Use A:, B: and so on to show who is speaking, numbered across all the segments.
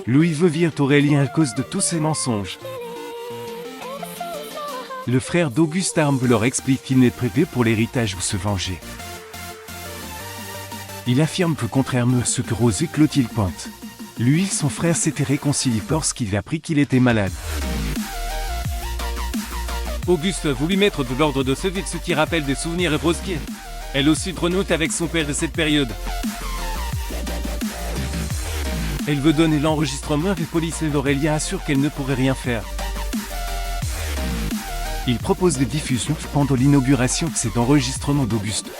A: Louis veut virer Aurélien à cause de tous ses mensonges. Le frère d'Auguste Arme leur explique qu'il n'est prévu pour l'héritage ou se venger. Il affirme que contrairement à ce que Rose et Clotilde pointent, lui et son frère s'étaient réconciliés lorsqu'il a appris qu'il était malade.
B: Auguste a voulu mettre de l'ordre de ce vide, ce qui rappelle des souvenirs et Rosquier. Elle aussi renoute avec son père de cette période.
A: Elle veut donner l'enregistrement et police et Aurélien assure qu'elle ne pourrait rien faire. Il propose des diffusions pendant l'inauguration de cet enregistrement d'Auguste.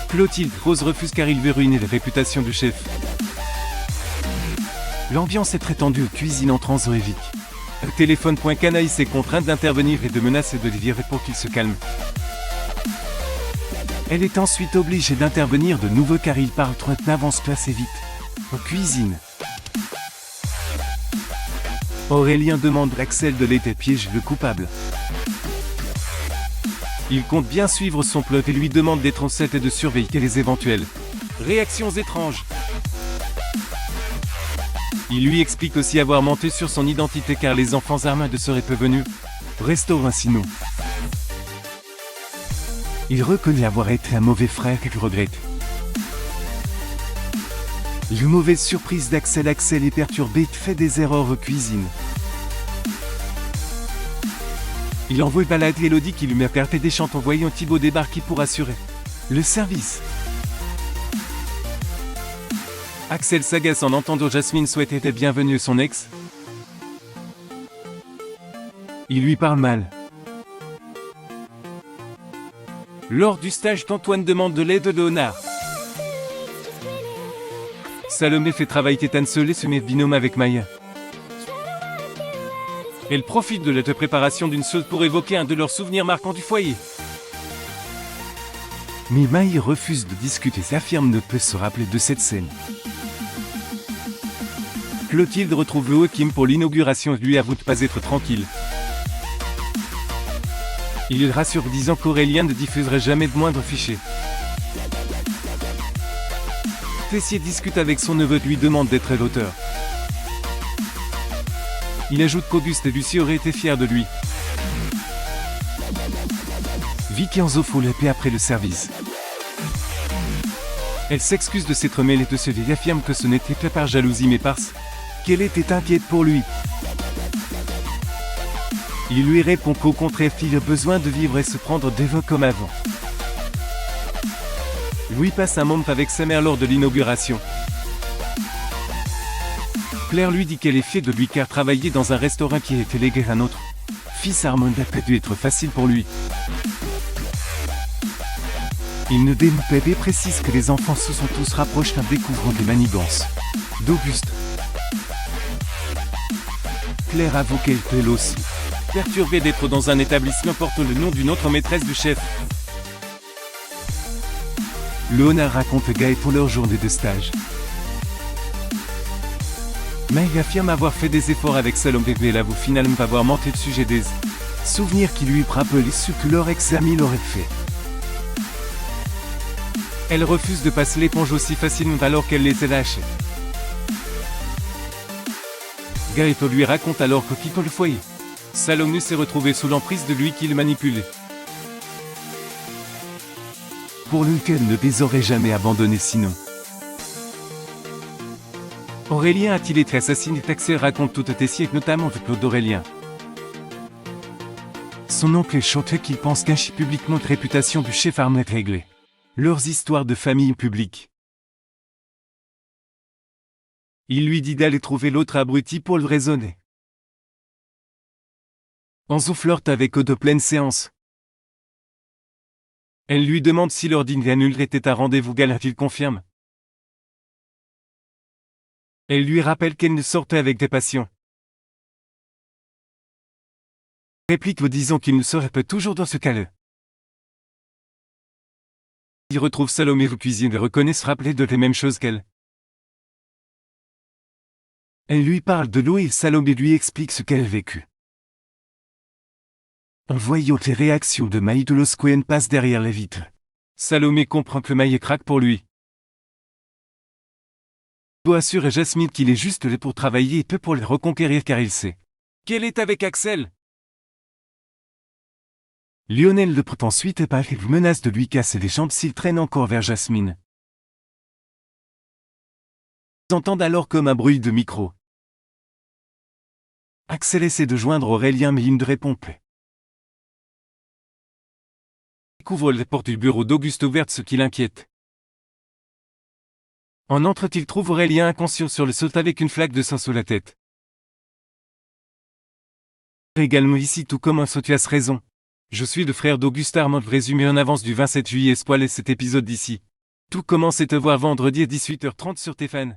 A: Clotilde Rose refuse car il veut ruiner la réputation du chef. L'ambiance est très tendue aux cuisines en transoévique. Le téléphone Canaïs est contraint d'intervenir et de menacer de les virer pour qu'ils se calment. Elle est ensuite obligée d'intervenir de nouveau car il parle trop n'avance pas assez vite. Aux cuisines. Aurélien demande à Axel de l'aider à piéger le coupable. Il compte bien suivre son plot et lui demande d'être en set et de surveiller les éventuelles réactions étranges. Il lui explique aussi avoir menti sur son identité car les enfants armés ne seraient pas venus restaurer sinon. Il reconnaît avoir été un mauvais frère qu'il regrette. Une mauvaise surprise d'Axel. Axel est perturbé et fait des erreurs en cuisine. Il envoie balader Elodie qui lui met carte et des chants en voyant Thibaut débarquer pour assurer le service. Axel s'agace en entendant Jasmine souhaiter la bienvenue à son ex. Il lui parle mal. Lors du stage, Antoine demande de l'aide de Léonard. Salomé fait travailler Tétane seul et se met binôme avec Maya. Elle profite de la préparation d'une sauce pour évoquer un de leurs souvenirs marquants du foyer. Mais Maya refuse de discuter et affirme ne peut se rappeler de cette scène. Clotilde retrouve Joachim pour l'inauguration et lui avoue de pas être tranquille. Il rassure disant qu'Aurélien ne diffuserait jamais de moindre fichier. Tessier discute avec son neveu et lui demande d'être l'auteur. Il ajoute qu'Auguste et Lucie auraient été fiers de lui. Vicky Enzo fout la paix après le service. Elle s'excuse de s'être mêlée de ce et affirme que ce n'était pas par jalousie mais parce qu'elle était inquiète pour lui. Il lui répond qu'au contraire il a besoin de vivre et se prendre des voix comme avant. Louis passe un moment avec sa mère lors de l'inauguration. Claire lui dit qu'elle est fière de lui car travailler dans un restaurant qui a été légué à un autre fils Armand n'a pas dû être facile pour lui. Il ne dément pas et précise que les enfants se sont tous rapprochés en découvrant des manigances d'Auguste. Claire avoue qu'elle peut aussi
B: Perturbée d'être dans un établissement portant le nom d'une autre maîtresse du chef.
A: Léonard raconte à Gaël pour leur journée de stage. Meg affirme avoir fait des efforts avec Salomé et elle avoue finalement avoir menti au sujet des souvenirs qui lui rappelaient ce que leur ex-ami l'aurait fait. Elle refuse de passer l'éponge aussi facilement alors qu'elle les a lâchés. Gaëtan lui raconte alors que quittant le foyer, Salomé s'est retrouvé sous l'emprise de lui qui le manipulait. Pour lequel ne les aurait jamais abandonnés sinon. Aurélien a-t-il été assassiné? Axel raconte toute Tessier, notamment de Claude d'Aurélien. Son oncle est choqué qu'il pense qu'un publiquement de réputation du chef Armand est réglée. Leurs histoires de famille publique. Il lui dit d'aller trouver l'autre abruti pour le raisonner. Enzo flirte avec eux de pleine séance. Elle lui demande si leur dîner annulé était un rendez-vous gala, il confirme. Elle lui rappelle qu'elle ne sortait avec des patients. Réplique me disant qu'il ne serait pas toujours dans ce cas-là. Il retrouve Salomé au cuisine et reconnaît se rappeler de les mêmes choses qu'elle. Elle lui parle de l'eau et Salomé lui explique ce qu'elle a vécu. En voyant les réactions de Maï de Loscoen passe derrière les vitres. Salomé comprend que Maï craque pour lui. Beau assure Jasmine qu'il est juste là pour travailler et peu pour les reconquérir car il sait
B: qu'elle est avec Axel.
A: Lionel le prend ensuite et Paris menace de lui casser les jambes s'il traîne encore vers Jasmine. Ils entendent alors comme un bruit de micro. Axel essaie de joindre Aurélien mais il ne répond plus.
B: Il couvre les portes du bureau d'Auguste ouvertes, ce qui l'inquiète.
A: En entre, il trouve Aurélien inconscient sur le sol avec une flaque de sang sous la tête. Également ici tout comme un saut, tu as raison. Je suis le frère d'Auguste Armand, résumé en avance du 27 juillet. Spoiler cet épisode d'ici. Tout commence et te voir vendredi à 18h30 sur TFAN.